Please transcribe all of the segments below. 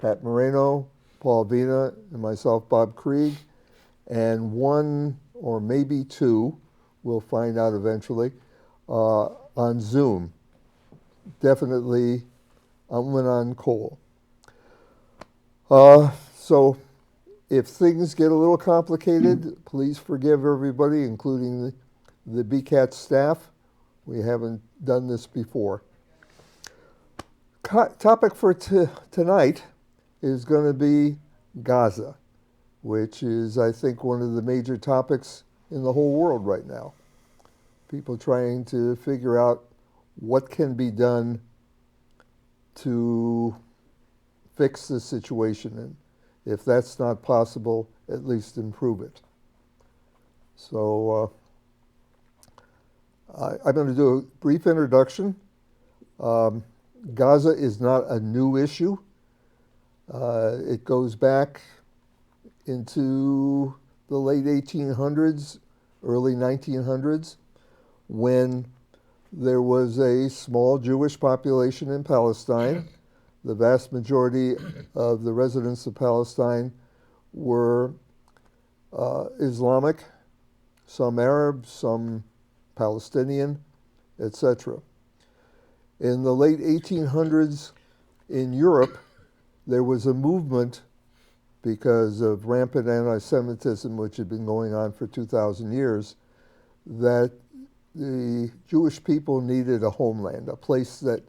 Pat Moreno, Paul Vina, and myself, Bob Krieg, and one or maybe two, we'll find out eventually, on Zoom. Definitely, I'm on Cole. So if things get a little complicated, please forgive everybody, including the BCAT staff. We haven't done this before. Topic for tonight is going to be Gaza, which is, I think, one of the major topics in the whole world right now. People trying to figure out what can be done to fix the situation, and if that's not possible, at least improve it. So I'm going to do a brief introduction. Gaza is not a new issue. It goes back into the late 1800s, early 1900s, when there was a small Jewish population in Palestine. The vast majority of the residents of Palestine were Islamic, some Arab, some Palestinian, etc. In the late 1800s in Europe, there was a movement because of rampant anti-Semitism, which had been going on for 2,000 years, that the Jewish people needed a homeland, a place that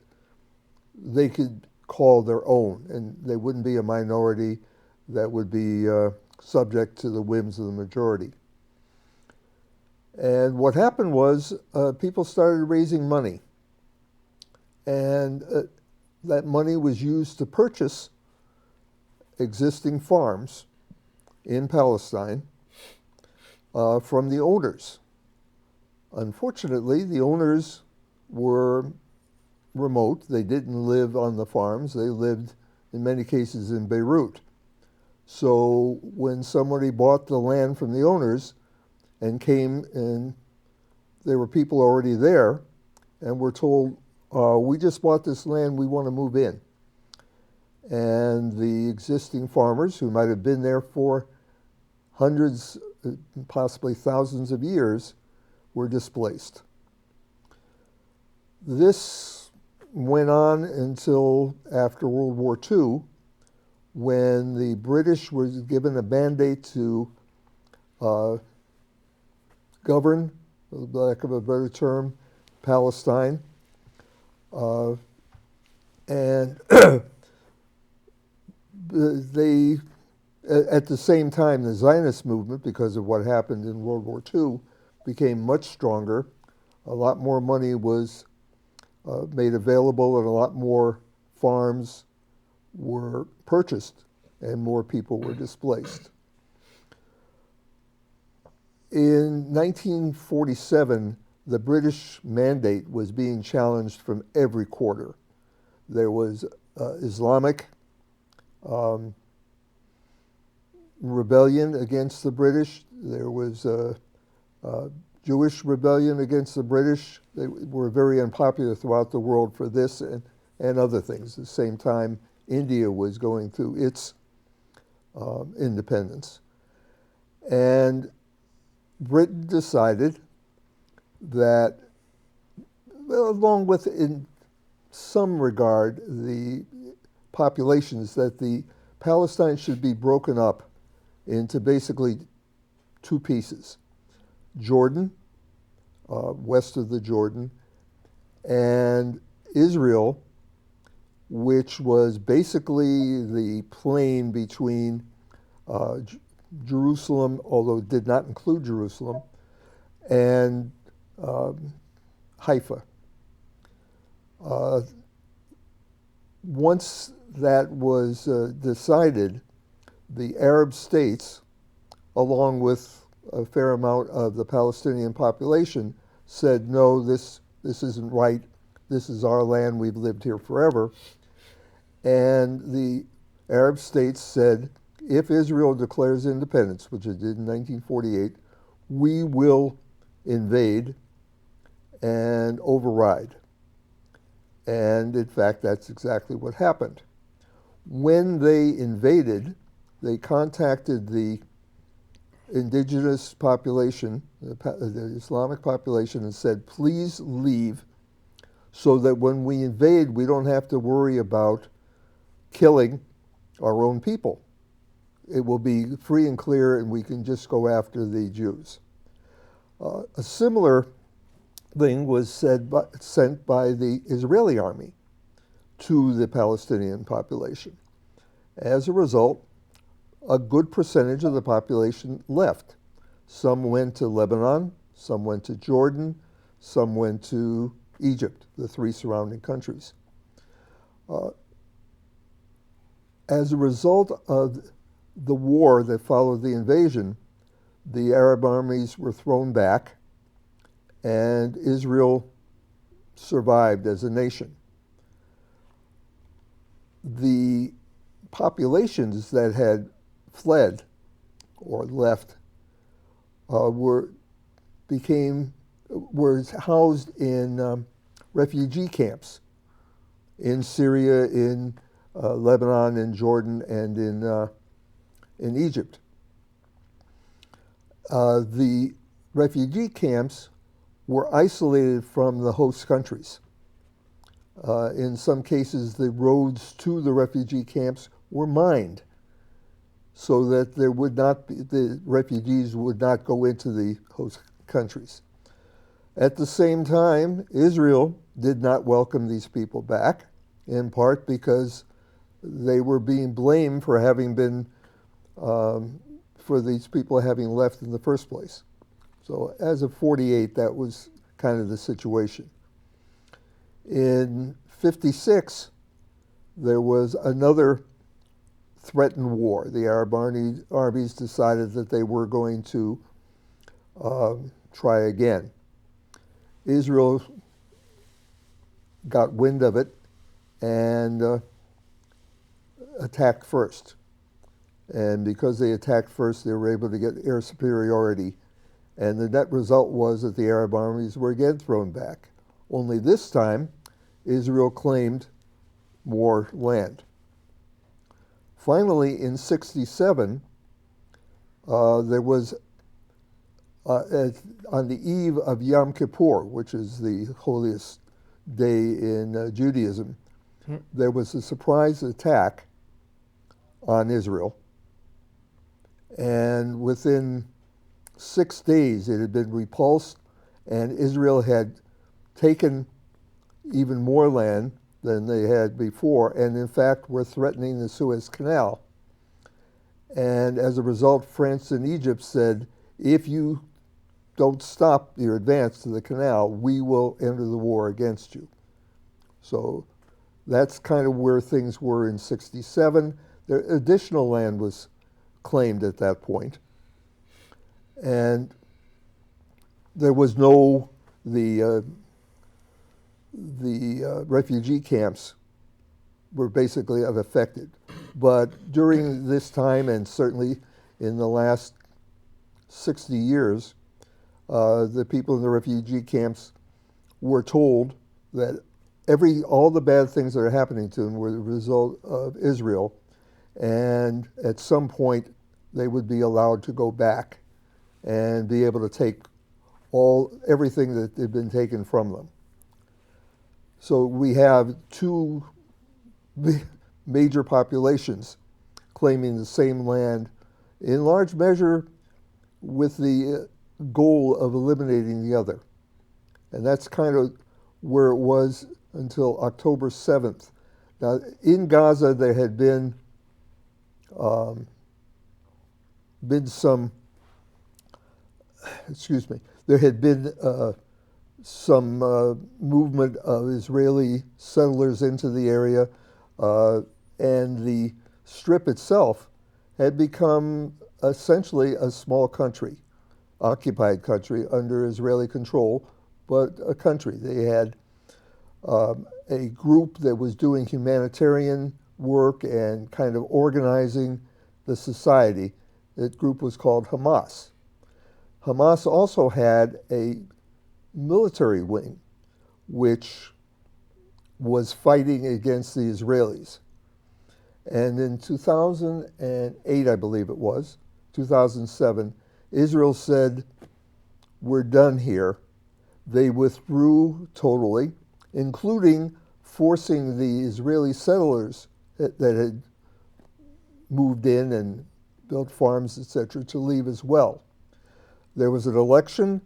they could call their own, and they wouldn't be a minority that would be subject to the whims of the majority. And what happened was people started raising money, and that money was used to purchase existing farms in Palestine from the owners. Unfortunately, the owners were remote. They didn't live on the farms. They lived, in many cases, in Beirut. So when somebody bought the land from the owners and came, and there were people already there, and were told, we just bought this land, we want to move in. And the existing farmers, who might have been there for hundreds, possibly thousands of years, were displaced. This went on until after World War II, when the British were given a mandate to govern, for the lack of a better term, Palestine. And they, at the same time, the Zionist movement, because of what happened in World War II, became much stronger. A lot more money was made available, and a lot more farms were purchased, and more people were displaced. In 1947, the British mandate was being challenged from every quarter. There was Islamic rebellion against the British. There was Jewish rebellion against the British. They were very unpopular throughout the world for this and other things. At the same time, India was going through its independence. And Britain decided that, well, along with, in some regard, the populations, that the Palestine should be broken up into basically two pieces. Jordan, west of the Jordan, and Israel, which was basically the plain between Jerusalem, although it did not include Jerusalem, and Haifa. Once that was decided, the Arab states, along with a fair amount of the Palestinian population, said, no, this isn't right. This is our land. We've lived here forever. And the Arab states said, if Israel declares independence, which it did in 1948, we will invade and override. And in fact, that's exactly what happened. When they invaded, they contacted the indigenous population, the Islamic population, and said, please leave so that when we invade, we don't have to worry about killing our own people. It will be free and clear, and we can just go after the Jews. A similar thing was sent by the Israeli army to the Palestinian population. As a result, a good percentage of the population left. Some went to Lebanon, some went to Jordan, some went to Egypt, the three surrounding countries. As a result of the war that followed the invasion, the Arab armies were thrown back, and Israel survived as a nation. The populations that had fled or left were housed in refugee camps in Syria, in Lebanon, in Jordan, and in Egypt. The refugee camps were isolated from the host countries. In some cases, the roads to the refugee camps were mined so that the refugees would not go into the host countries. At the same time, Israel did not welcome these people back, in part because they were being blamed for having been, for these people having left in the first place. So as of 48, that was kind of the situation. In 56, there was another threatened war. The Arab armies decided that they were going to try again. Israel got wind of it and attacked first. And because they attacked first, they were able to get air superiority. And the net result was that the Arab armies were again thrown back. Only this time, Israel claimed more land. Finally, in 67, there was, on the eve of Yom Kippur, which is the holiest day in Judaism, there was a surprise attack on Israel. And within 6 days, it had been repulsed, and Israel had taken even more land than they had before, and in fact were threatening the Suez Canal. And as a result, France and Egypt said, if you don't stop your advance to the canal, we will enter the war against you. So that's kind of where things were in 67. Additional land was claimed at that point. And there was the refugee camps were basically unaffected. But during this time, and certainly in the last 60 years, the people in the refugee camps were told that all the bad things that are happening to them were the result of Israel, and at some point they would be allowed to go back and be able to take everything that had been taken from them. So we have two major populations claiming the same land, in large measure with the goal of eliminating the other. And that's kind of where it was until October 7th. Now, in Gaza, there had been some movement of Israeli settlers into the area, and the Strip itself had become essentially a small country, occupied country under Israeli control, but a country. They had a group that was doing humanitarian work and kind of organizing the society. That group was called Hamas. Hamas also had a military wing, which was fighting against the Israelis. And in 2008, I believe it was, 2007, Israel said, we're done here. They withdrew totally, including forcing the Israeli settlers that had moved in and built farms, etc., to leave as well. There was an election.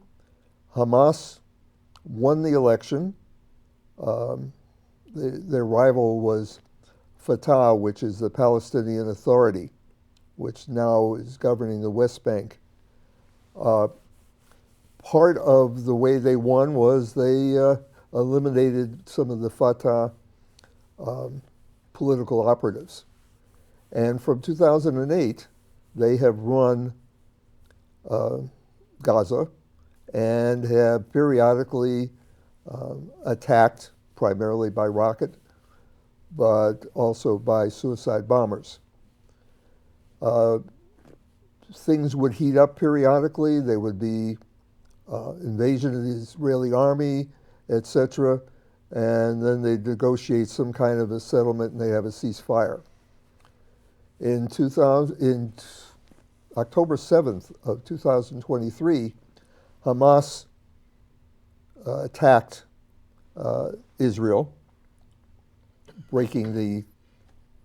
Hamas won the election. Their rival was Fatah, which is the Palestinian Authority, which now is governing the West Bank. Part of the way they won was they eliminated some of the Fatah political operatives. And from 2008, they have run Gaza and have periodically attacked, primarily by rocket, but also by suicide bombers. Things would heat up periodically. There would be invasion of the Israeli army, etc., and then they'd negotiate some kind of a settlement and they have a ceasefire. In October 7th of 2023, Hamas attacked Israel, breaking the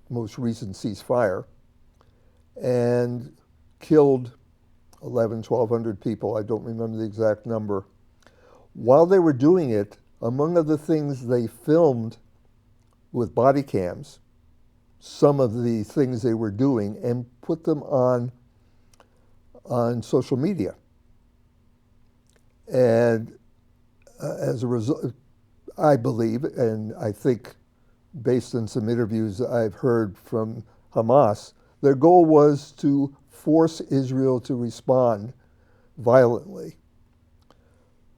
most recent ceasefire, and killed 1,200 people. I don't remember the exact number. While they were doing it, among other things, they filmed with body cams some of the things they were doing and put them on social media. And as a result, I believe, and I think based on some interviews I've heard from Hamas, their goal was to force Israel to respond violently.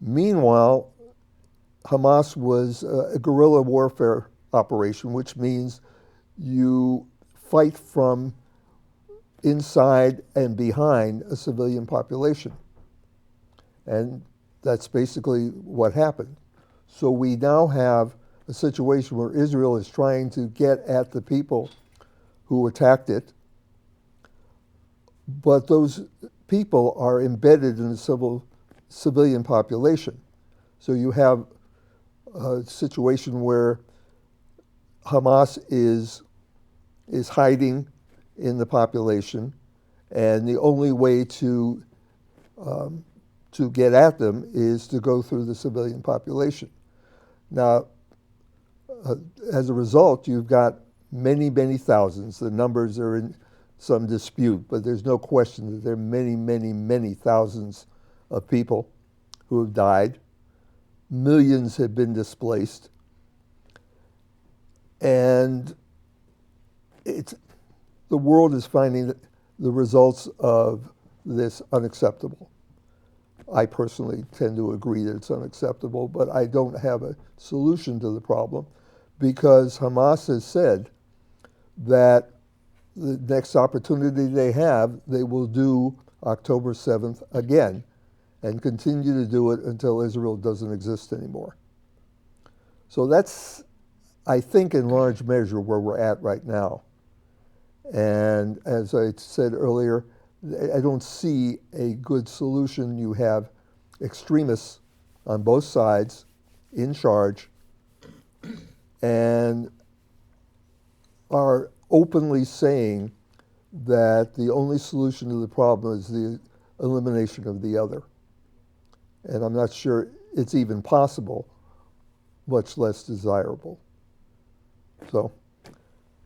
Meanwhile, Hamas was a guerrilla warfare operation, which means you fight from inside and behind a civilian population. And that's basically what happened. So we now have a situation where Israel is trying to get at the people who attacked it, but those people are embedded in the civilian population. So you have a situation where Hamas is hiding in the population, and the only way to get at them is to go through the civilian population. Now, as a result, you've got many, many thousands. The numbers are in some dispute, but there's no question that there are many, many, many thousands of people who have died. Millions have been displaced. And the world is finding the results of this unacceptable. I personally tend to agree that it's unacceptable, but I don't have a solution to the problem because Hamas has said that the next opportunity they have, they will do October 7th again and continue to do it until Israel doesn't exist anymore. So that's, I think, in large measure where we're at right now. And as I said earlier, I don't see a good solution. You have extremists on both sides in charge and are openly saying that the only solution to the problem is the elimination of the other. And I'm not sure it's even possible, much less desirable. So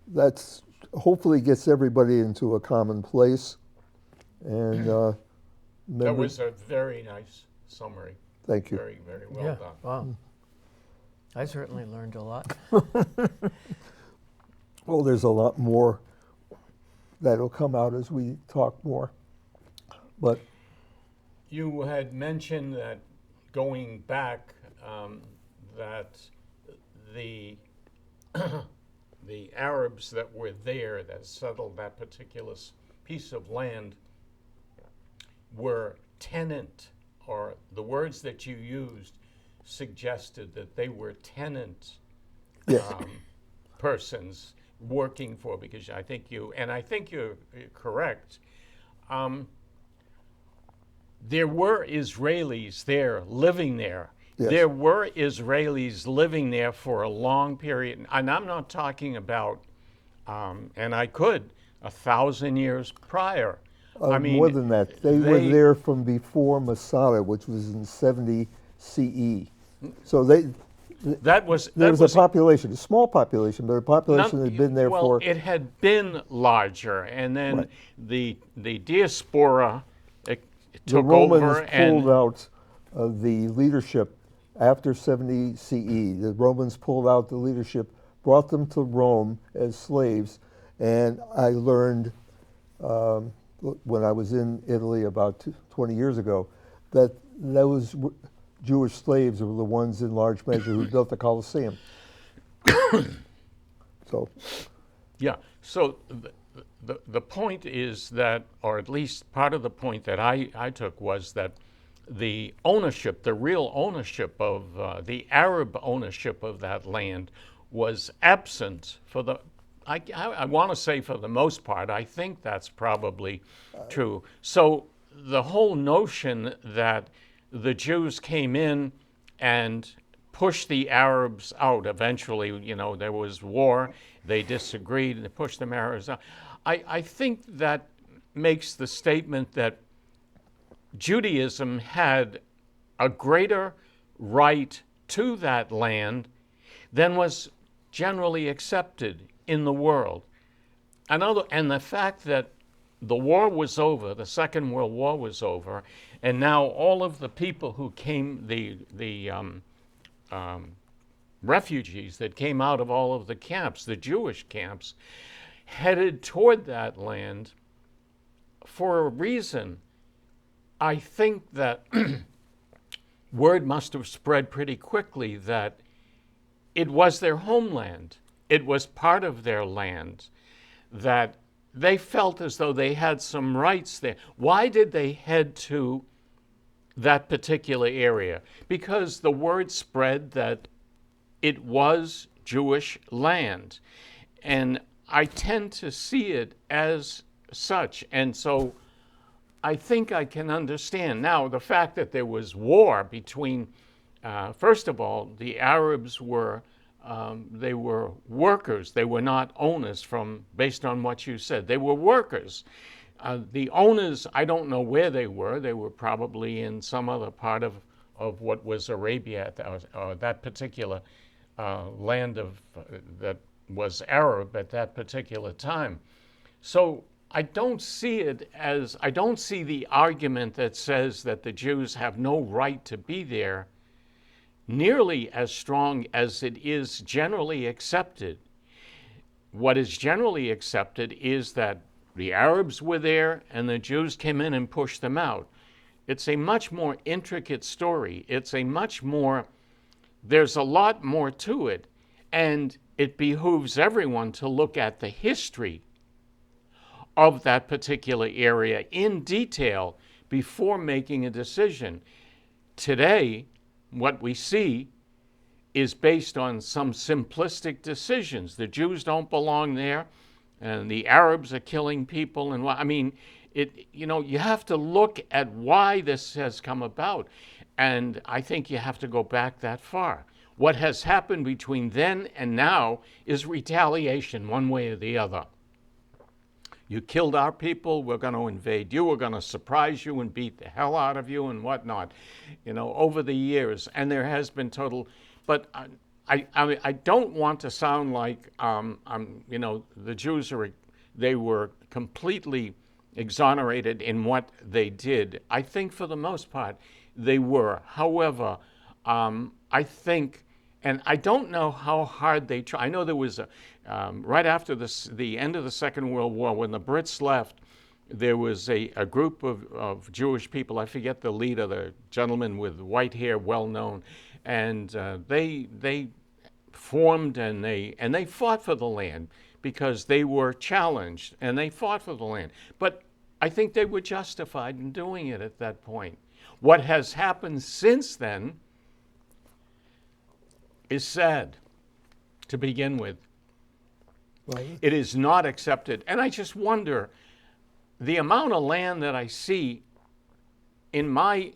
that's hopefully gets everybody into a common place. And that was a very nice summary. Thank you. Very, very well done. Wow. I certainly learned a lot. Well, there's a lot more that'll come out as we talk more. But you had mentioned that going back, that the the Arabs that were there that settled that particular piece of land were tenant, or the words that you used suggested that they were tenant yes. Persons, working for, because I think you're correct. Um, there were Israelis there living there. Yes. There were Israelis living there for a long period, and I'm not talking about, and I could, 1,000 years prior. I More mean, than that, they were there from before Masada, which was in 70 CE. So that was there was a population, a small population, but a population that had been there well, for. it had been larger, and then Right. the diaspora The took Romans over, pulled and out the leadership after 70 CE. The Romans pulled out the leadership, brought them to Rome as slaves, and I learned when I was in Italy about 20 years ago that those Jewish slaves were the ones in large measure who built the Colosseum. So, yeah. So the point is that, or at least part of the point that I took was that the ownership, the real ownership of the Arab ownership of that land was absent for the, I want to say for the most part. I think that's probably true. So the whole notion that the Jews came in and pushed the Arabs out. Eventually, there was war. They disagreed and they pushed the Arabs out. I think that makes the statement that Judaism had a greater right to that land than was generally accepted in the world. And the fact that the war was over, the Second World War was over, and now all of the people who came, the refugees that came out of all of the camps, the Jewish camps, headed toward that land for a reason. I think that word must have spread pretty quickly that it was their homeland. It was part of their land, that they felt as though they had some rights there. Why did they head to that particular area? Because the word spread that it was Jewish land. And I tend to see it as such. And so I think I can understand. Now, the fact that there was war between, first of all, the Arabs were, they were workers. They were not owners based on what you said. They were workers. The owners, I don't know where they were. They were probably in some other part of what was Arabia, or that particular land that was Arab at that particular time. So I don't see the argument that says that the Jews have no right to be there nearly as strong as it is generally accepted. What is generally accepted is that the Arabs were there and the Jews came in and pushed them out. It's a much more intricate story. There's a lot more to it, and it behooves everyone to look at the history of that particular area in detail before making a decision. Today, what we see is based on some simplistic decisions. The Jews don't belong there, and the Arabs are killing people. And you have to look at why this has come about. And I think you have to go back that far. What has happened between then and now is retaliation, one way or the other. You killed our people, we're going to invade you, we're going to surprise you and beat the hell out of you and whatnot, over the years. And there has been total, but I don't want to sound like, the Jews they were completely exonerated in what they did. I think for the most part they were. However, I think, and I don't know how hard they tried. I know there was right after the end of the Second World War, when the Brits left, there was a group of Jewish people. I forget the leader, the gentleman with white hair, well known, and they formed and they fought for the land because they were challenged, and they fought for the land. But I think they were justified in doing it at that point. What has happened since then is sad to begin with. Right. It is not accepted. And I just wonder the amount of land that I see in my,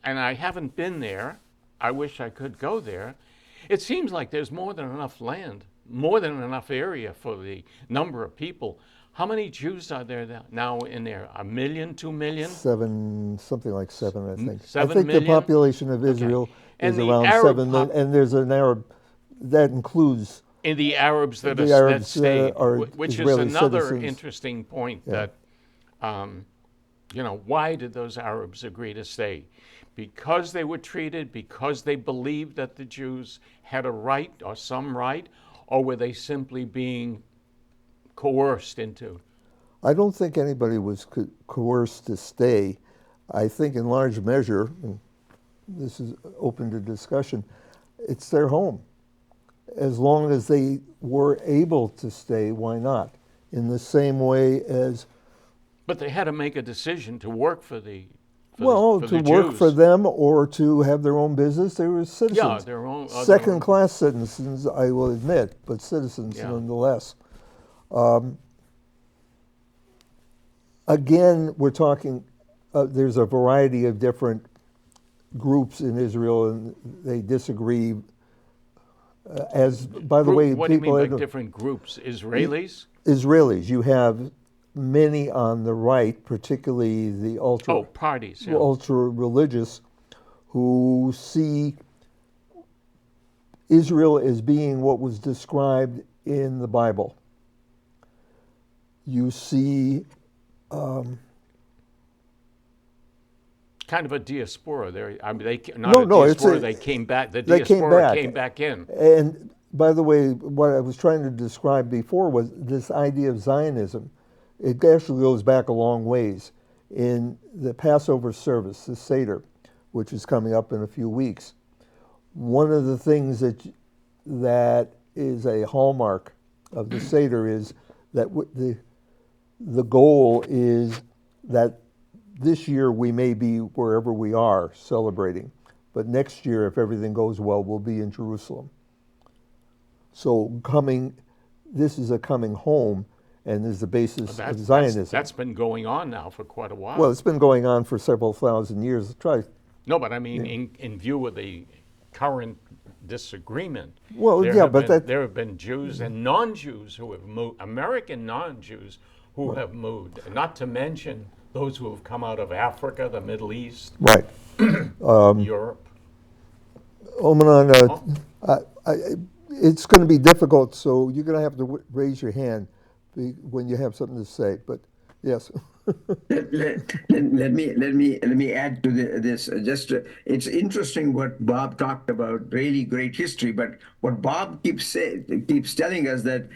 and I haven't been there, I wish I could go there. It seems like there's more than enough land, more than enough area for the number of people. How many Jews are there now in there? A million, 2 million, Seven, something like seven, I think. I 7 think the million? population of Okay. Israel And is the around Arab 7 million, and there's an Arab that includes in the Arabs that, the that Arabs that stayed, are which is Israeli another citizens. interesting point Yeah. that, why did those Arabs agree to stay? Because they were treated, because they believed that the Jews had a right or some right, or were they simply being coerced into? I don't think anybody was coerced to stay. I think in large measure, and this is open to discussion, it's their home. As long as they were able to stay, why not? In the same way as, But they had to make a decision to work for the well, for to the work Jews. for them or to have their own business, they were Yeah, citizens. their own Second-class citizens, I will admit, but citizens Yeah. nonetheless. Again, we're talking, there's a variety of different groups in Israel, and they disagree. As, by the way, What do you mean people, by different groups? Israelis? Israelis, you have many on the right, particularly the Oh, parties. Yeah. ultra religious, who see Israel as being what was described in the Bible. You see, Kind of a diaspora. I mean, they not No, a no, it's diaspora. a- They came back. The they came diaspora back. came back in. And by the way, what I was trying to describe before was this idea of Zionism. It actually goes back a long ways. In the Passover service, the Seder, which is coming up in a few weeks, one of the things that is a hallmark of the Seder is that the goal is that this year we may be wherever we are celebrating, but next year, if everything goes well, we'll be in Jerusalem. So this is a coming home, and is the basis of Zionism. That's been going on now for quite a while. Well, it's been going on for several thousand years. No, but I mean, in view of the current disagreement, Well, there yeah, have but there have been Jews and non-Jews who have moved, American non-Jews who have moved, not to mention those who have come out of Africa, the Middle East, Right. Europe. Omanon, it's going to be difficult, so you're going to have to raise your hand when you have something to say. But yes. Let me add to this. Just it's interesting what Bob talked about. Really great history, but what Bob keeps telling us that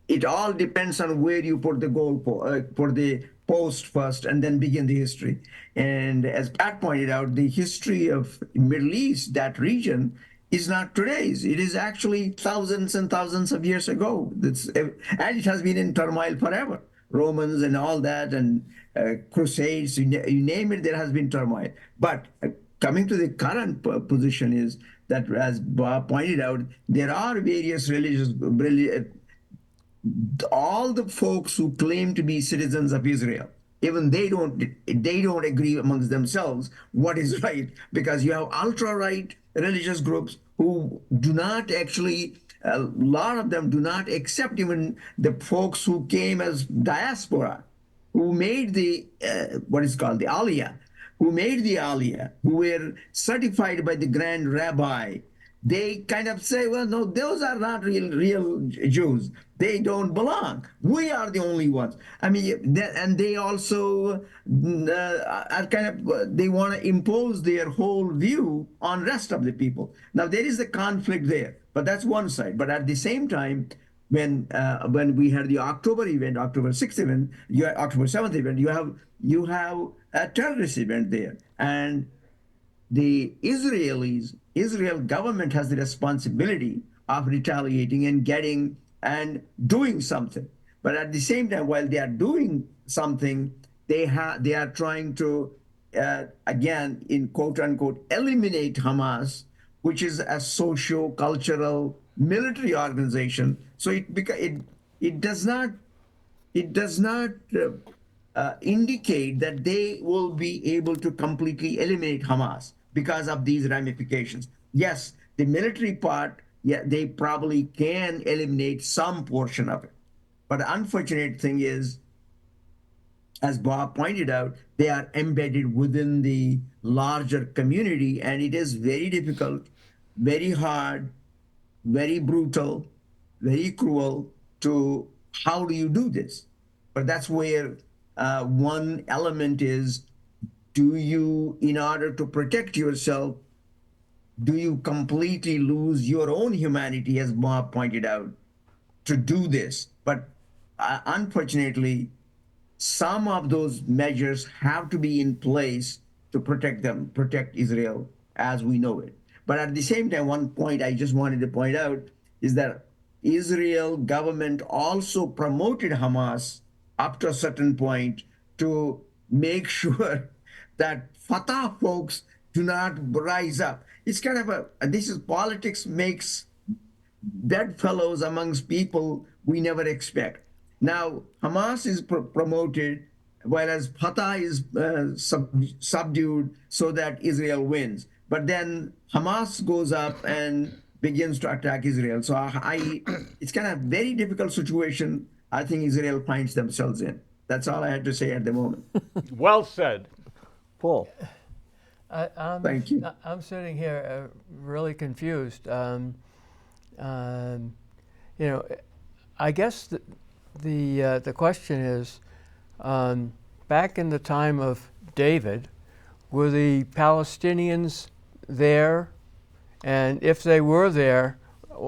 it all depends on where you put the goal for the post first, and then begin the history. And as Pat pointed out, the history of Middle East, that region, is not today's. It is actually thousands and thousands of years ago. And it has been in turmoil forever. Romans and all that, and Crusades, you name it, there has been turmoil. But coming to the current position is that, as Bob pointed out, there are various all the folks who claim to be citizens of Israel, even they don't agree amongst themselves what is right, because you have ultra right religious groups who do not actually, a lot of them do not accept even the folks who came as diaspora, who made the what is called the aliyah, who were certified by the grand rabbi. They kind of say, well, no, those are not real Jews. They don't belong. We are the only ones. I mean, and they also are kind of, they want to impose their whole view on rest of the people. Now, there is a conflict there, but that's one side. But at the same time, when we had the October event, October 6th event, October 7th event, you have a terrorist event there, and the Israel government has the responsibility of retaliating and getting and doing something. But at the same time, while they are doing something, they are trying to again, in quote unquote, eliminate Hamas, which is a socio-cultural military organization. So it does not indicate that they will be able to completely eliminate Hamas because of these ramifications. Yes, the military part, yeah, they probably can eliminate some portion of it. But the unfortunate thing is, as Bob pointed out, they are embedded within the larger community, and it is very difficult, very hard, very brutal, very cruel to how do you do this? But that's where one element is, do you, in order to protect yourself, do you completely lose your own humanity, as Bob pointed out, to do this? But unfortunately, some of those measures have to be in place to protect them, protect Israel as we know it. But at the same time, one point I just wanted to point out is that Israel government also promoted Hamas up to a certain point to make sure that Fatah folks do not rise up. It's kind of this is politics makes bedfellows amongst people we never expect. Now, Hamas is promoted, whereas Fatah is subdued so that Israel wins. But then Hamas goes up and begins to attack Israel. So it's kind of very difficult situation I think Israel finds themselves in. That's all I had to say at the moment. Well said. Paul. Thank you. I'm sitting here really confused. You know, I guess the question is, back in the time of David, were the Palestinians there? And if they were there,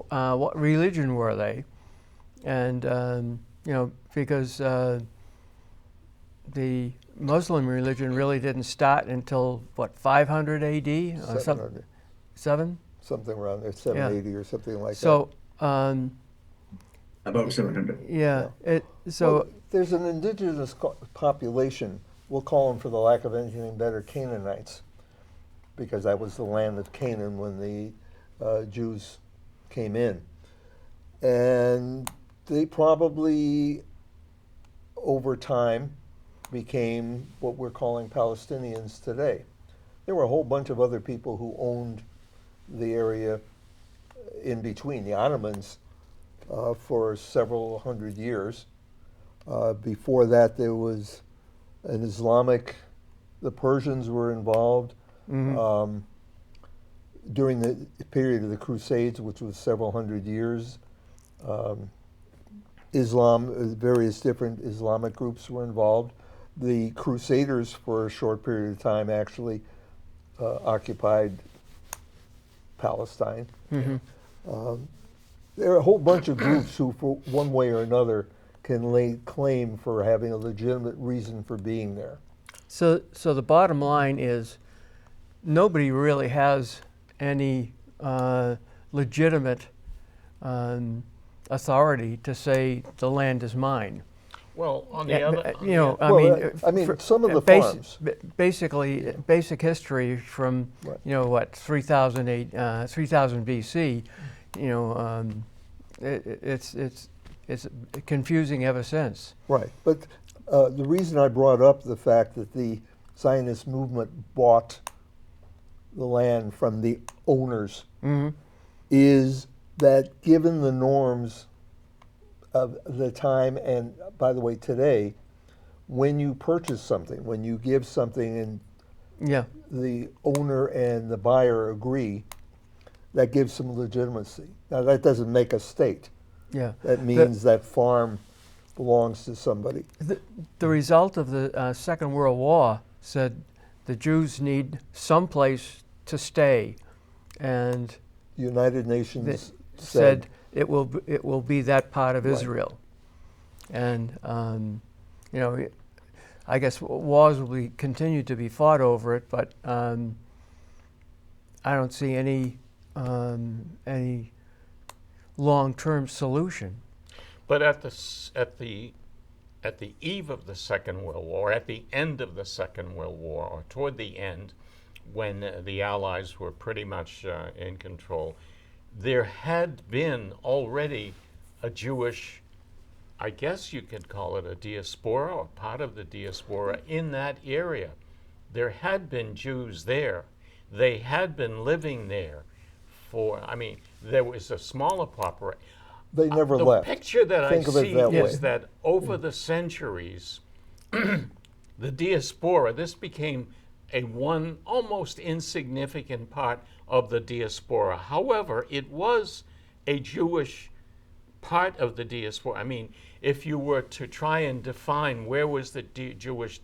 what religion were they? And you know, because the Muslim religion really didn't start until what, 500 A.D. or 700. Seven? Something around there, 780 or something like So About 700. yeah, that. Well, there's an indigenous population, we'll call them, for the lack of anything better, Canaanites, because that was the land of Canaan when the Jews came in. And they probably, over time, became what we're calling Palestinians today. There were a whole bunch of other people who owned the area in between. The Ottomans for several hundred years. Before that, there was an Islamic, the Persians were involved. During the period of the Crusades, which was several hundred years, Islam, various different Islamic groups were involved. The Crusaders, for a short period of time, actually occupied Palestine. There are a whole bunch of groups who, for one way or another, can lay claim for having a legitimate reason for being there. So the bottom line is, nobody really has any legitimate authority to say the land is mine. Well, on the other, You know, I mean, some of the farms. Basically, basic history from, Right. you know, what, 3000 BC, you know, it's confusing ever since. Right, but the reason I brought up the fact that the Zionist movement bought the land from the owners is that, given the norms of the time, and by the way, today, when you purchase something, when you give something and Yeah. the owner and the buyer agree, that gives some legitimacy. Now, that doesn't make a state. Yeah. That means that farm belongs to somebody. The result of the Second World War said the Jews need some place to stay, and The United Nations said it will be that part of Right. Israel. And you know, I guess wars will continue to be fought over it, but I don't see any long-term solution. but at the eve of the Second World War, at the end of the Second World War, or toward the end, when the Allies were pretty much in control, there had been already a Jewish I guess you could call it a diaspora or part of the diaspora in that area. There had been Jews there. They had been living there I mean, there was a smaller population. They never The left. picture that Think I of it see that is way. that over the centuries, the diaspora, this became a one almost insignificant part of the diaspora. However, it was a Jewish part of the diaspora. I mean, if you were to try and define where was the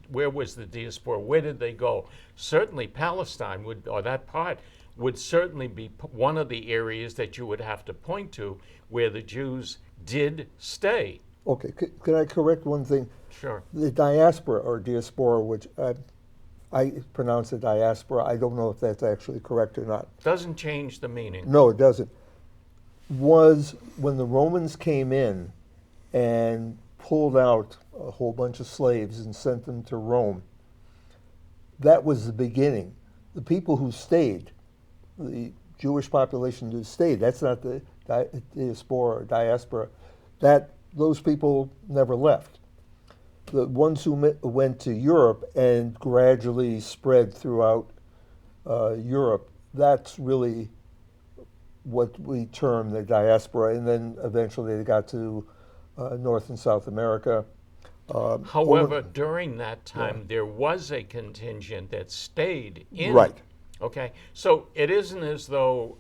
where was the diaspora, where did they go? Certainly Palestine would, or that part would certainly be one of the areas that you would have to point to where the Jews did stay. Okay, can I correct one thing? Sure. The diaspora or diaspora, which I pronounce it diaspora, I don't know if that's actually correct or not. Doesn't change the meaning. No, it doesn't. Was when the Romans came in and pulled out a whole bunch of slaves and sent them to Rome. That was the beginning. The people who stayed, the Jewish population who stayed, that's not the diaspora or diaspora. Those people never left. The ones who went to Europe and gradually spread throughout Europe, that's really what we term the diaspora, and then eventually they got to North and South America. However, during that time, there was a contingent that stayed in. Right. Okay, so it isn't as though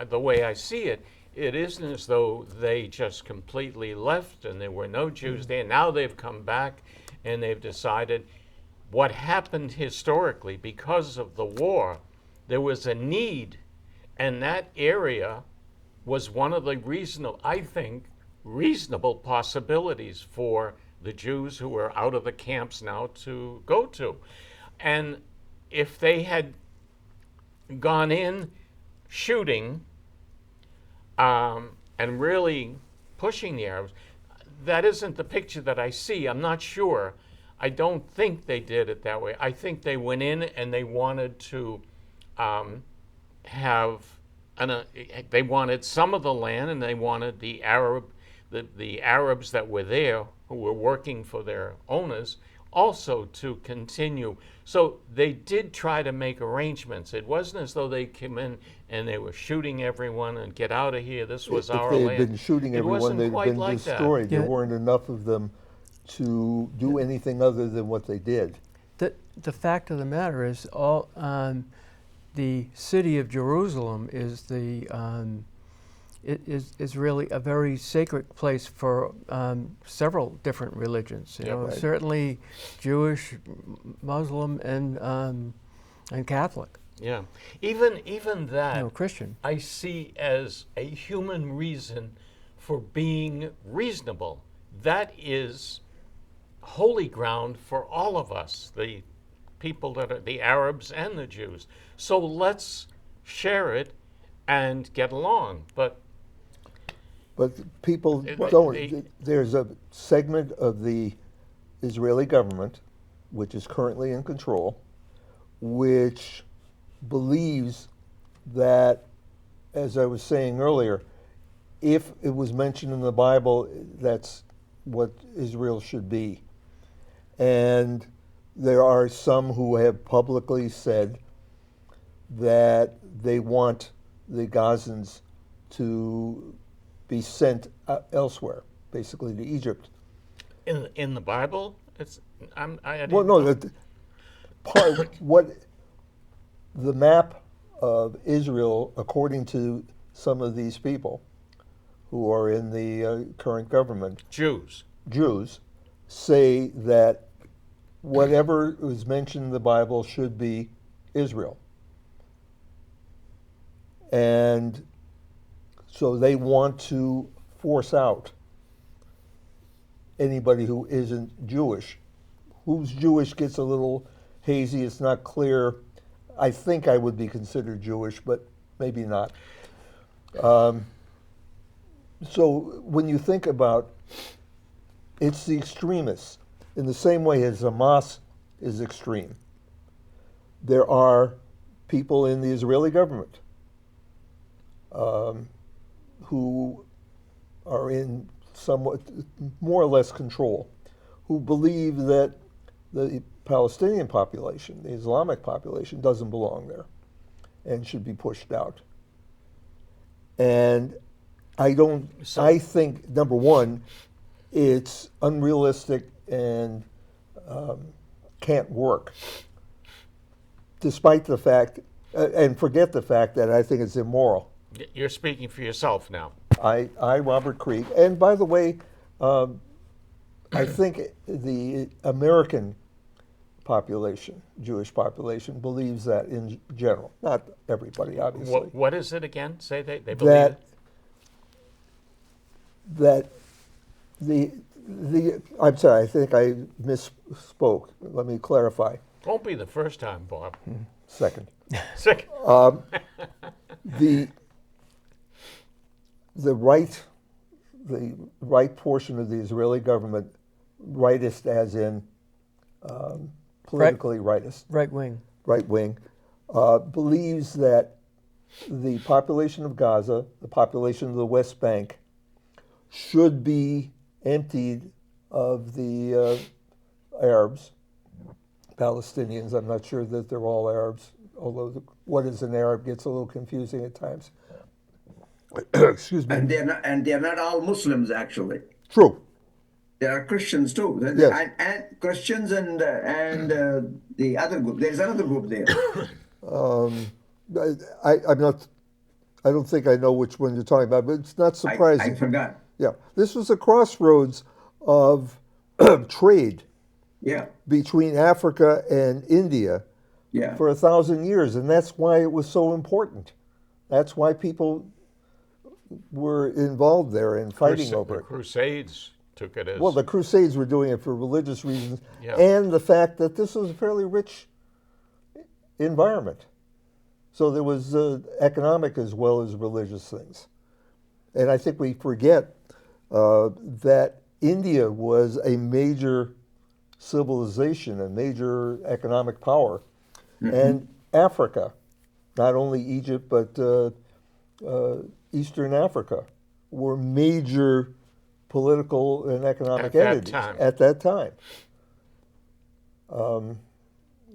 the way I see it, it isn't as though they just completely left and there were no Jews there. Now they've come back and they've decided what happened historically because of the war. There was a need, and that area was one of the reasonable possibilities for the Jews who were out of the camps now to go to. And if they had gone in shooting and really pushing the Arabs, that isn't the picture that I see. I'm not sure. I don't think they did it that way. I think they went in and they wanted to they wanted some of the land, and they wanted the Arabs that were there who were working for their owners also to continue. So they did try to make arrangements. It wasn't as though they came in and they were shooting everyone and get out of here. This was our land. If they had been shooting everyone, they'd have been destroyed. There weren't enough of them to do anything other than what they did. The fact of the matter is, the city of Jerusalem is is really a very sacred place for several different religions. You know, right. Certainly Jewish, Muslim, and Catholic. Yeah, even that Christian. I see as a human reason for being reasonable. That is holy ground for all of us, the people that are the Arabs and the Jews. So let's share it and get along. But people don't. There's a segment of the Israeli government, which is currently in control, which believes that, as I was saying earlier, if it was mentioned in the Bible, that's what Israel should be. And there are some who have publicly said that they want the Gazans to be sent elsewhere, basically to Egypt. in the Bible, it's Well, no, what the map of Israel, according to some of these people who are in the current government, Jews say that whatever is mentioned in the Bible should be Israel. And so they want to force out anybody who isn't Jewish. Who's Jewish gets a little hazy. It's not clear. I think I would be considered Jewish, but maybe not. So when you think about it's the extremists, in the same way as Hamas is extreme, there are people in the Israeli government who are in somewhat, more or less control, who believe that the Palestinian population, the Islamic population, doesn't belong there and should be pushed out. And I think, number one, it's unrealistic and can't work, despite the fact, and forget the fact that I think it's immoral. You're speaking for yourself now. Robert Krieg, and by the way, I think the American population, Jewish population, believes that in general. Not everybody, obviously. What is it again? Say they believe That it? that I'm sorry, I think I misspoke. Let me clarify. Won't be the first time, Bob. Second. Sick. The right portion of the Israeli government, rightist as in politically rightist, Right wing. right wing, believes that the population of Gaza, the population of the West Bank, should be emptied of the Arabs, Palestinians. I'm not sure that they're all Arabs, although what is an Arab gets a little confusing at times. Excuse me. And they're not all Muslims actually. True. There are Christians too, Yes. and Christians and the other group. There's another group there. I'm not. I don't think I know which one you're talking about, but it's not surprising. I forgot. Yeah, this was a crossroads of trade Yeah, between Africa and India yeah. for 1,000 years, and that's why it was so important. That's why people were involved there and fighting over The it. Crusades took it as Well, the Crusades were doing it for religious reasons, Yeah. and the fact that this was a fairly rich environment. So there was economic as well as religious things. And I think we forget that India was a major civilization, a major economic power, and Africa, not only Egypt, but Eastern Africa, were major political and economic At that entities time. at that time.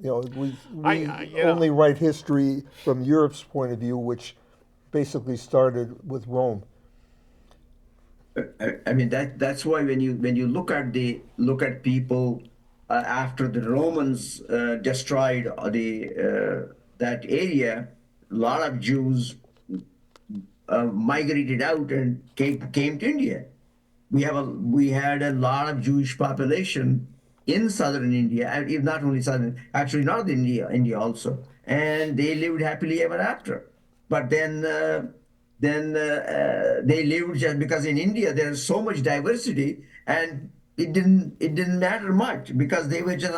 We only write history from Europe's point of view, which basically started with Rome. I mean that's why when you look at people after the Romans destroyed that area, a lot of Jews migrated out and came to India. We had a lot of Jewish population in southern India, and if not only southern, actually northern India also, and they lived happily ever after. But then they lived just because in India there is so much diversity, and it didn't matter much because they were just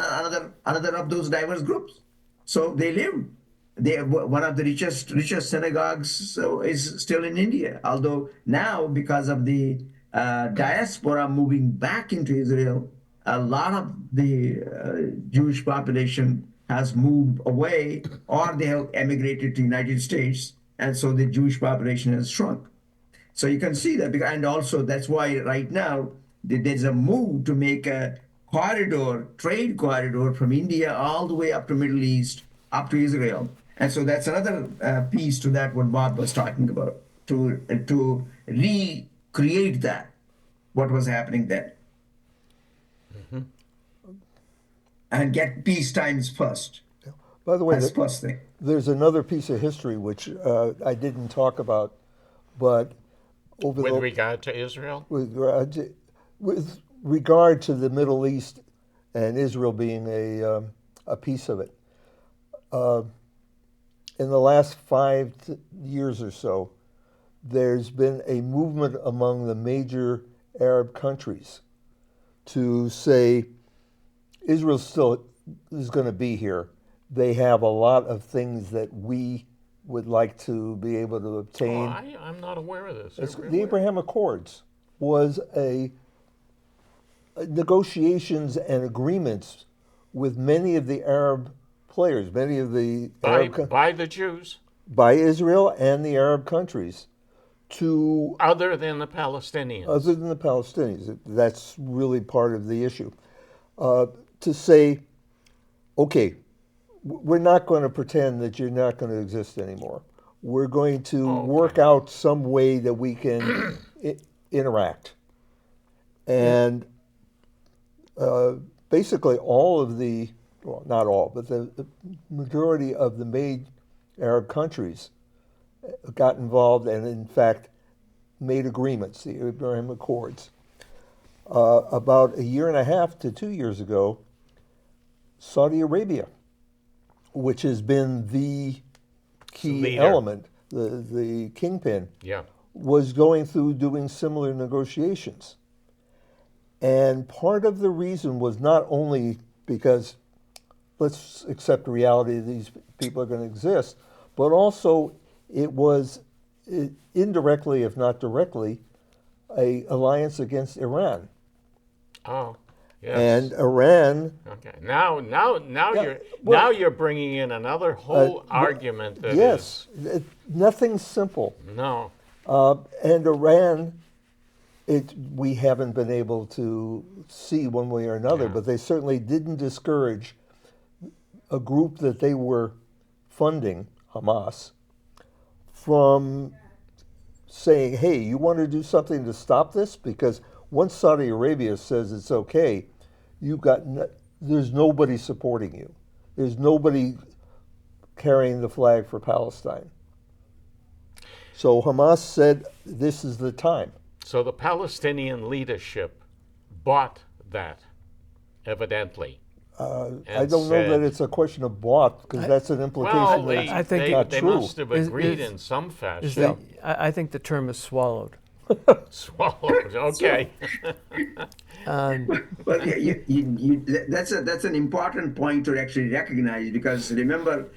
another of those diverse groups. So they lived. They one of the richest synagogues is still in India. Although now, because of the diaspora moving back into Israel, a lot of the Jewish population has moved away, or they have emigrated to the United States, and so the Jewish population has shrunk. So you can see that, and also that's why right now there's a move to make a trade corridor from India all the way up to Middle East, up to Israel. And so that's another piece to that what Bob was talking about, to recreate that, what was happening then. And get peace times first. By the way, That's the first thing. there's another piece of history which I didn't talk about, but over with the regard to Israel. with regard to the Middle East and Israel being a piece of it. In the last 5 years or so, there's been a movement among the major Arab countries to say Israel still is going to be here. They have a lot of things that we would like to be able to obtain. I'm not aware of this. The Abraham Accords was a negotiations and agreements with many of the Arab players, many of the by the Jews. by Israel and the Arab countries, to Other than the Palestinians. other than the Palestinians. That's really part of the issue. To say, okay, we're not going to pretend that you're not going to exist anymore. We're going to work out some way that we can interact. And basically all of the, well, not all, but the majority of the main Arab countries got involved and, in fact, made agreements, the Abraham Accords. About a year and a half to 2 years ago, Saudi Arabia, which has been the key Leader. element, the kingpin, Yeah. was going through doing similar negotiations. And part of the reason was not only because let's accept reality these people are going to exist, but also it was indirectly, if not directly, a alliance against Iran. Oh, yes. And Iran, Okay. Now Yeah, now you're bringing in another whole argument that yes, nothing simple. is no. And Iran, we haven't been able to see one way or another, Yeah. but they certainly didn't discourage a group that they were funding, Hamas, from saying, hey, you want to do something to stop this? Because once Saudi Arabia says it's okay, there's nobody supporting you. There's nobody carrying the flag for Palestine. So Hamas said, this is the time. So the Palestinian leadership bought that, evidently. I don't know that it's a question of bought, because that's an implication Well, that I think they, not they true. must have Is- agreed is- in some Is fashion. I think the term is swallowed. Swallowed. Okay. Well, yeah, that's an important point to actually recognize, because remember,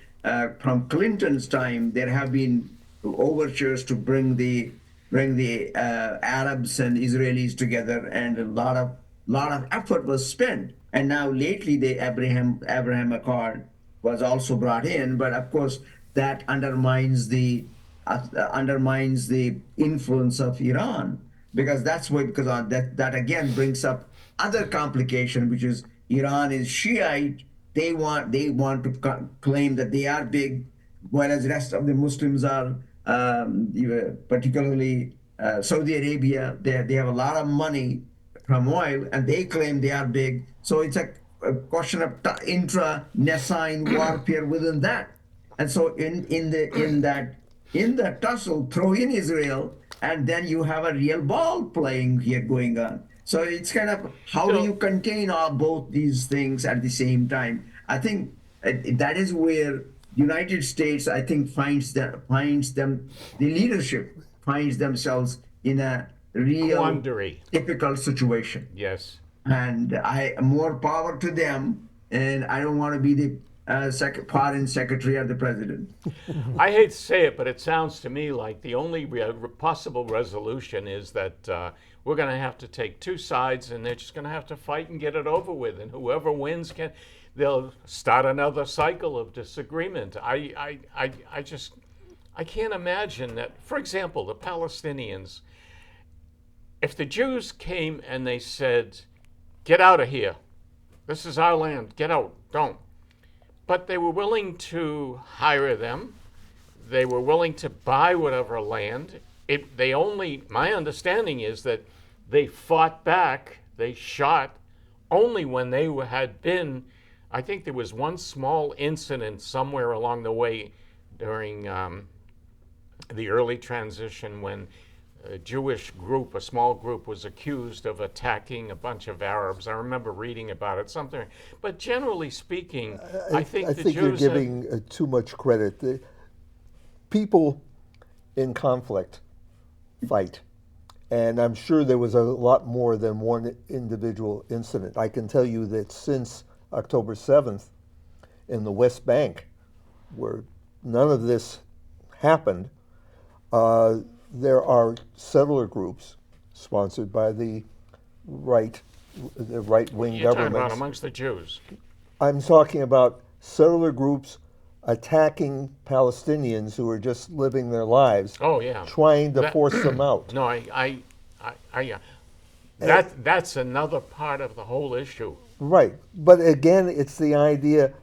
from Clinton's time, there have been overtures to bring the Arabs and Israelis together, and a lot of effort was spent. And now lately, the Abraham Accord was also brought in, but of course that undermines the influence of Iran, because that again brings up other complication, which is Iran is Shiite. They want to claim that they are big, whereas the rest of the Muslims are, particularly Saudi Arabia. They have a lot of money from oil, and they claim they are big. So it's a question of intra-Necine warfare within that. And so in the tussle, throw in Israel, and then you have a real ball playing here going on. So it's kind of how do you contain both these things at the same time? I think that is where United States, I think, the leadership finds themselves in a real Quandary. difficult situation. Yes. And more power to them. And I don't want to be the foreign secretary of the president. I hate to say it, but it sounds to me like the only possible resolution is that we're going to have to take two sides, and they're just going to have to fight and get it over with. And whoever wins they'll start another cycle of disagreement. I can't imagine that. For example, the Palestinians, if the Jews came and they said, "Get out of here. This is our land. Get out. Don't." But they were willing to hire them. They were willing to buy whatever land. My understanding is that they fought back, they shot only when they had been, I think there was one small incident somewhere along the way during the early transition when a small group was accused of attacking a bunch of Arabs. I remember reading about it, something. But generally speaking, I think the Jews you're giving too much credit. The people in conflict fight. And I'm sure there was a lot more than one individual incident. I can tell you that since October 7th in the West Bank, where none of this happened, there are settler groups sponsored by the right-wing You're talking about governments. amongst the Jews. I'm talking about settler groups attacking Palestinians who are just living their lives, Oh yeah. trying to That- force them out. No, that's another part of the whole issue. Right. But again, it's the idea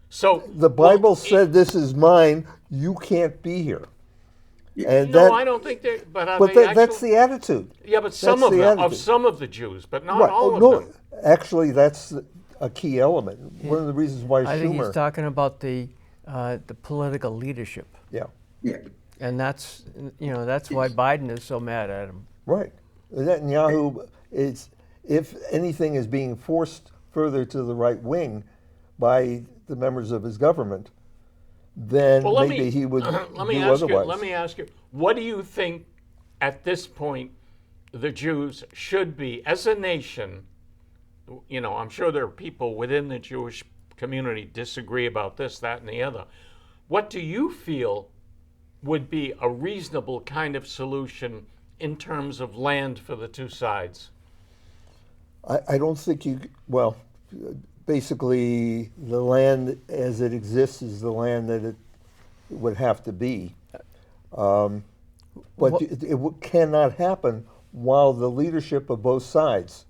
So the well, Bible said, "This is mine, you can't be here." And no, that, I don't think they. But are but they that's actually? the attitude. Yeah, but some that's of the them, of attitude. some of the Jews, but not Right. all Oh, of no, them. actually, that's a key element. One of the reasons why I think he's Schumer, talking about the political leadership, yeah, Yeah. and that's that's why Biden is so mad at him. right. Netanyahu is, if anything, is being forced further to the right wing by the members of his government, then Well, let maybe me he would let me do ask otherwise. you. Let me ask you. What do you think at this point the Jews should be as a nation? You know, I'm sure there are people within the Jewish community disagree about this, that, and the other. What do you feel would be a reasonable kind of solution in terms of land for the two sides? I don't think you, well, basically, the land as it exists is the land that it would have to be. But it cannot happen while the leadership of both sides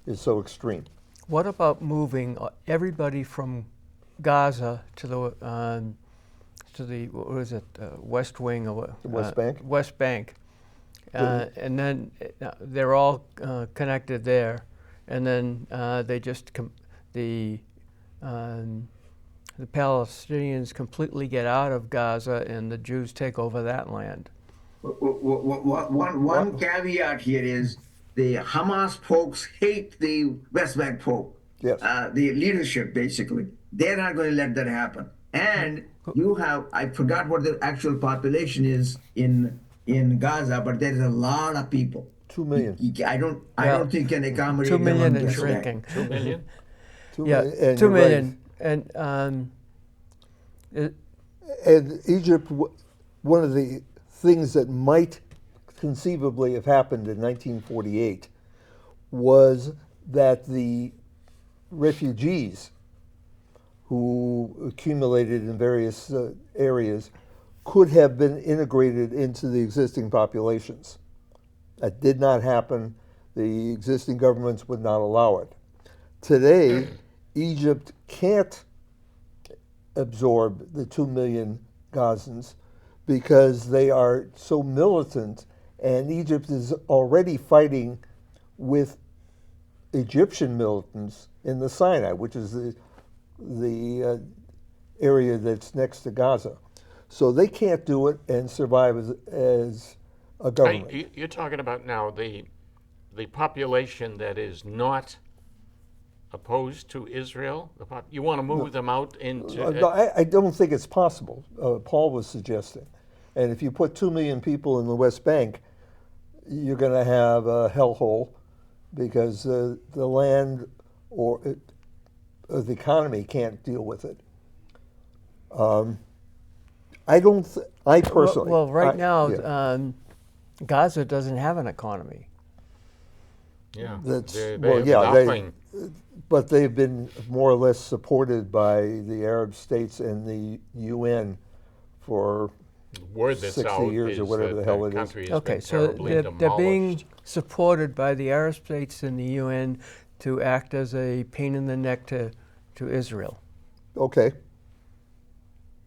is so extreme. What about moving everybody from Gaza to the what is it, West Wing or what? The West Bank? West Bank, and then they're all connected there, and then they just the Palestinians completely get out of Gaza, and the Jews take over that land. One caveat here is the Hamas folks hate the West Bank folk. Yes. The leadership, basically. They're not going to let that happen. And you have, I forgot what the actual population is in Gaza, but there's a lot of people. 2 million. I don't think can accommodate 2 million them on and West Bank. shrinking. 2 million? Yeah, and 2 you're right. million, and And Egypt, one of the things that might conceivably have happened in 1948 was that the refugees who accumulated in various areas could have been integrated into the existing populations. That did not happen. The existing governments would not allow it. Today, Egypt can't absorb the 2 million Gazans because they are so militant, and Egypt is already fighting with Egyptian militants in the Sinai, which is the area that's next to Gaza. So they can't do it and survive as a government. You're talking about now the population that is not opposed to Israel. You want to move them out into. No, I don't think it's possible. Paul was suggesting. And if you put 2 million people in the West Bank, you're going to have a hellhole because the land or the economy can't deal with it. I don't. I personally. well, right now, yeah. Gaza doesn't have an economy. Yeah, That's they well, have yeah. nothing. But they've been more or less supported by the Arab states and the UN for The word that's 60 out years or is whatever that the hell the it is. country has Okay, been so terribly they're being demolished. supported by the Arab states and the UN to act as a pain in the neck to Israel. Okay.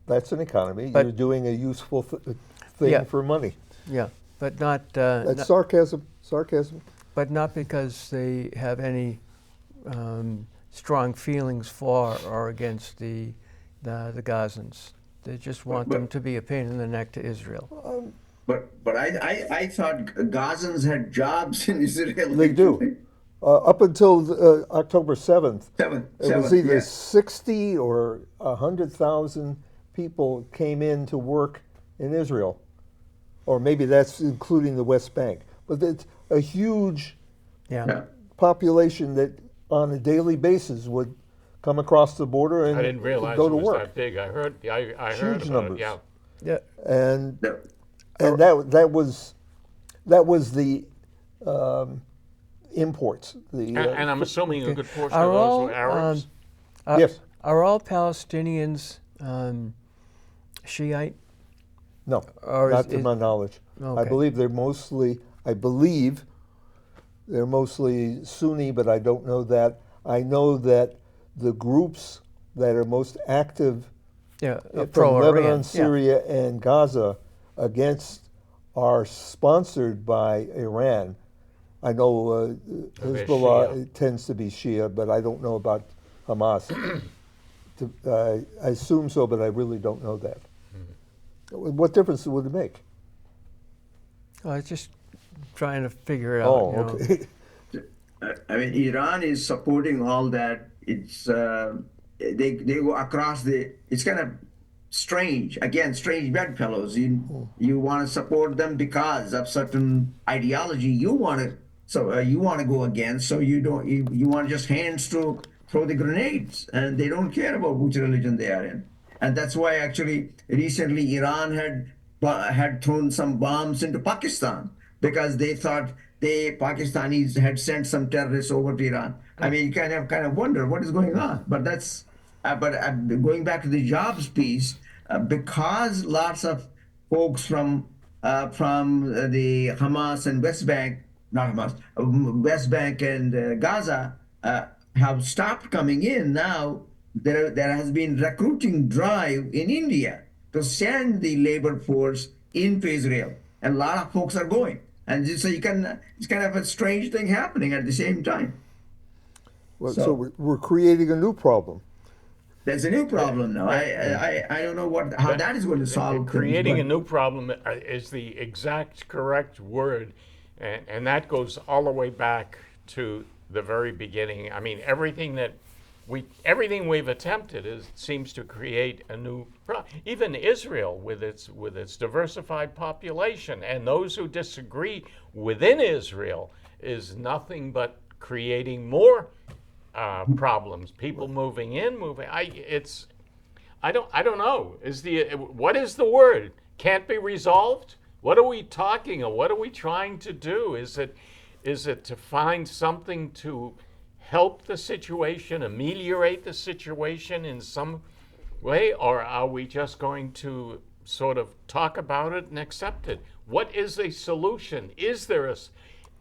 That's an economy. But- You're doing a useful thing Yeah. for money. Yeah, but not. That's sarcasm. Sarcasm. But not because they have any strong feelings for or against the Gazans. They just want them to be a pain in the neck to Israel. But I thought Gazans had jobs in Israel. They do. Up until October 7th, it was either yeah. 60 or 100,000 people came in to work in Israel. Or maybe that's including the West Bank. But it's a huge Yeah. population that on a daily basis would come across the border and I didn't realize go it to was work. that big. I heard Huge about numbers. it. Yeah. Yeah. And No. that was the imports. And I'm assuming a good portion Are of those all were Arabs. Yes. Are all Palestinians Shiite? No, Or not to my knowledge. Okay. I believe they're mostly Sunni, but I don't know that. I know that the groups that are most active Yeah, from pro-Iran. Lebanon, Yeah. Syria, and Gaza against are sponsored by Iran. I know they're Hezbollah Shia. tends to be Shia, but I don't know about Hamas. I assume so, but I really don't know that. What difference would it make? I was just trying to figure it out. Oh, you know. okay. I mean, Iran is supporting all that. It's they go across the. It's kind of strange. Again, strange bedfellows. You want to support them because of certain ideology you want to. So you want to go against. So you don't. You want to just hand stroke, throw the grenades, and they don't care about which religion they are in. And that's why actually recently Iran had thrown some bombs into Pakistan because they thought the Pakistanis had sent some terrorists over to Iran. I mean, you kind of wonder what is going on. But that's but going back to the jobs piece, because lots of folks from the Hamas and West Bank, not Hamas, West Bank and Gaza have stopped coming in now. There has been recruiting drive in India to send the labor force into Israel, and a lot of folks are going. And so it's kind of a strange thing happening at the same time. Well, so So we're creating a new problem. there's a new problem now. I don't know how that is going to solve things, Creating a but new problem is the exact correct word, and that goes all the way back to the very beginning. I mean, everything we've attempted seems to create a new problem. Even Israel, with its diversified population, and those who disagree within Israel, is nothing but creating more problems. People moving in, moving. I don't know. What is the word? Can't be resolved? What are we talking of? What are we trying to do? Is it to find something to help the situation, ameliorate the situation in some way, or are we just going to sort of talk about it and accept it? What is a solution?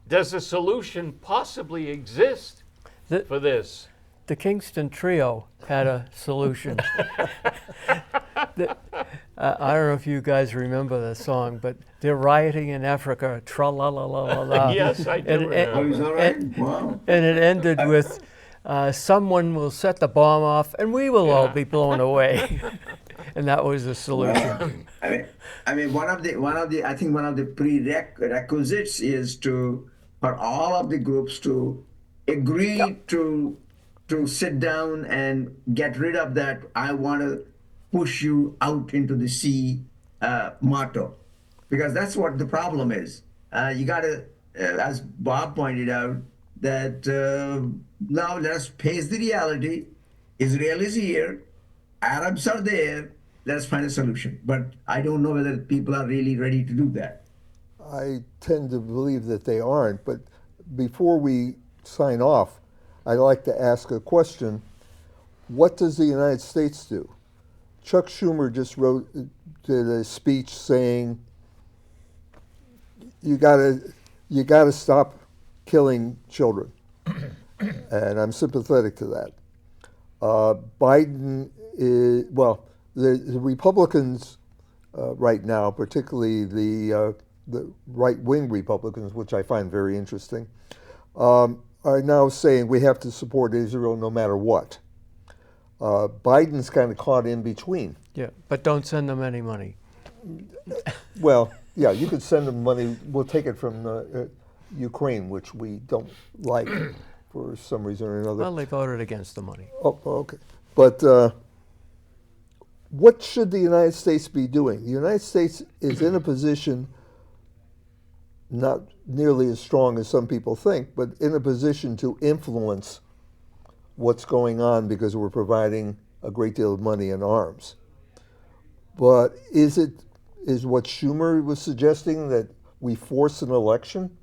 Does a solution possibly exist The- for this? The Kingston Trio had a solution. I don't know if you guys remember the song, but they're rioting in Africa, tra la la la la la. Yes, I do And- remember. oh, is that right? Wow. And it ended with, someone will set the bomb off and we will all Yeah. be blown away. And that was the solution. I mean, one of the, I think one of the prerequisites is for all of the groups to agree to sit down and get rid of that "I want to push you out into the sea" motto, because that's what the problem is. You got to, as Bob pointed out, that now let us face the reality. Israel is here. Arabs are there. Let's find a solution. But I don't know whether people are really ready to do that. I tend to believe that they aren't, but before we sign off, I'd like to ask a question. What does the United States do? Chuck Schumer just did a speech saying you gotta stop killing children, and I'm sympathetic to that. Biden is, well, the Republicans right now, particularly the right-wing Republicans, which I find very interesting, are now saying we have to support Israel no matter what. Biden's kind of caught in between. Yeah, but don't send them any money. Well, yeah, you could send them money. We'll take it from Ukraine, which we don't like for some reason or another. Well, they voted against the money. Oh, okay. But what should the United States be doing? The United States is in a position, not nearly as strong as some people think, but in a position to influence what's going on because we're providing a great deal of money and arms. But is what Schumer was suggesting that we force an election?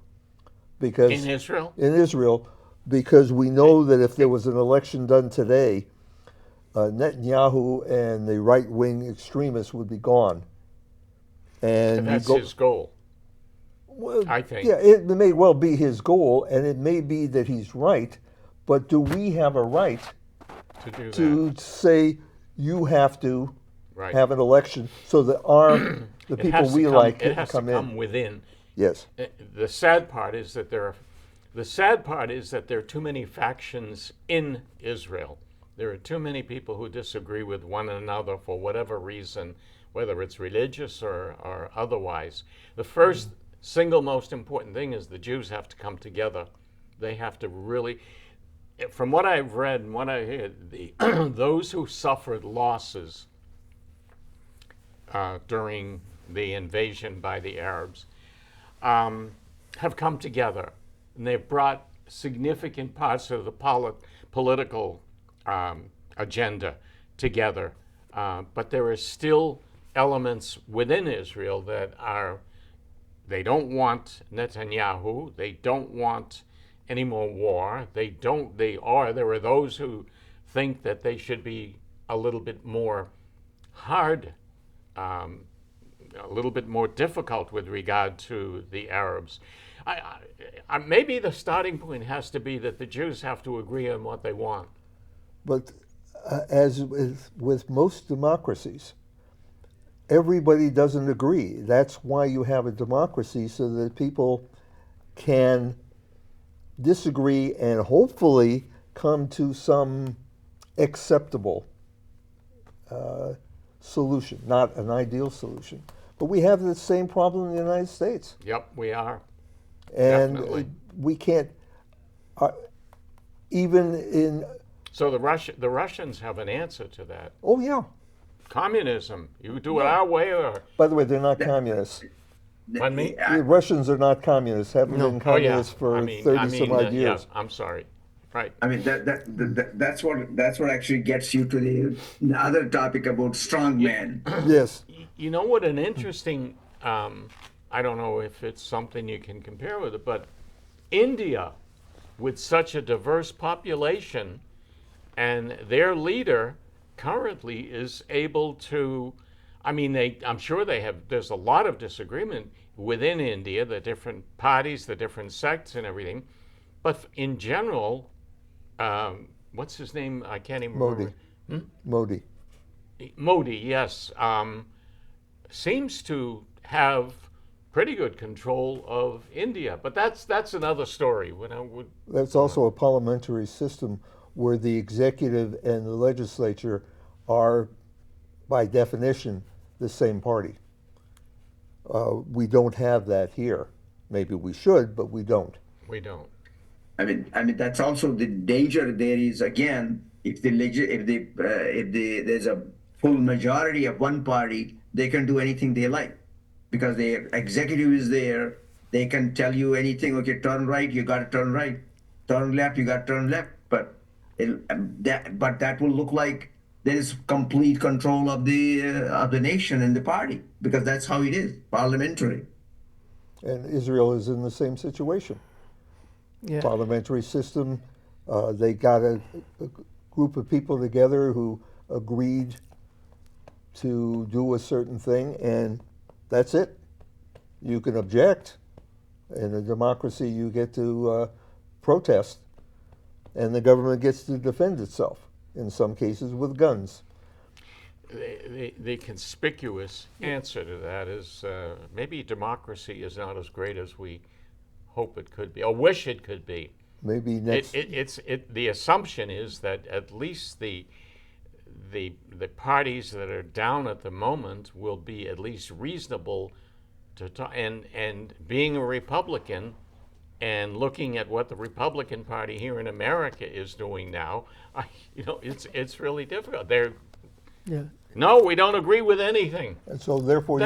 Because In Israel? in Israel, because we know that if there was an election done today, Netanyahu and the right-wing extremists would be gone. And That's you go, his goal, well, I think. yeah, it may well be his goal, and it may be that he's right, but do we have a right to do to say you have to Right. have an election so that the It people has to we come, like it can has come to come in? within. Yes. The sad part is that there are too many factions in Israel. There are too many people who disagree with one another for whatever reason, whether it's religious or otherwise. The first single most important thing is the Jews have to come together. They have to really, from what I've read and what I hear, those who suffered losses during the invasion by the Arabs have come together, and they've brought significant parts of the political agenda together. But there are still elements within Israel that they don't want Netanyahu, they don't want any more war, there are those who think that they should be a little bit more hard, a little bit more difficult with regard to the Arabs. Maybe the starting point has to be that the Jews have to agree on what they want. But as with most democracies, everybody doesn't agree. That's why you have a democracy, so that people can disagree and hopefully come to some acceptable solution, not an ideal solution. But we have the same problem in the United States. Yep, we are. And Definitely. we can't, even in, So the Russians have an answer to that. oh yeah, Communism. You do it our way or... by the way, they're not communists. Pardon me? The Russians are not communists, haven't been Oh, yeah. communists for I mean, 30 some odd yeah, years. I'm sorry. Right. I mean that's what actually gets you to the other topic about strongman. Yes. You know what an interesting, I don't know if it's something you can compare with it, but India, with such a diverse population, and their leader currently is able to, I'm sure there's a lot of disagreement within India, the different parties, the different sects and everything, but in general, what's his name? I can't even remember. Modi. Modi, yes, seems to have pretty good control of India, but that's another story. That's also a parliamentary system where the executive and the legislature are, by definition, the same party. We don't have that here. Maybe we should, but we don't. We don't. I mean that's also the danger. There is again, if there's a full majority of one party, they can do anything they like, because their executive is there. They can tell you anything. Okay, turn right, you got to turn right. Turn left, you got to turn left. But that will look like there is complete control of the nation and the party, because that's how it is, parliamentary. And Israel is in the same situation. Yeah. Parliamentary system. They got a group of people together who agreed to do a certain thing, and that's it. You can object. In a democracy, you get to protest, and the government gets to defend itself, in some cases with guns. The conspicuous answer to that is maybe democracy is not as great as we hope it could be, or wish it could be. Maybe next. The assumption is that at least the parties that are down at the moment will be at least reasonable to talk, and being a Republican and looking at what the Republican Party here in America is doing now, it's really difficult. Yeah. No, we don't agree with anything. And so therefore, Then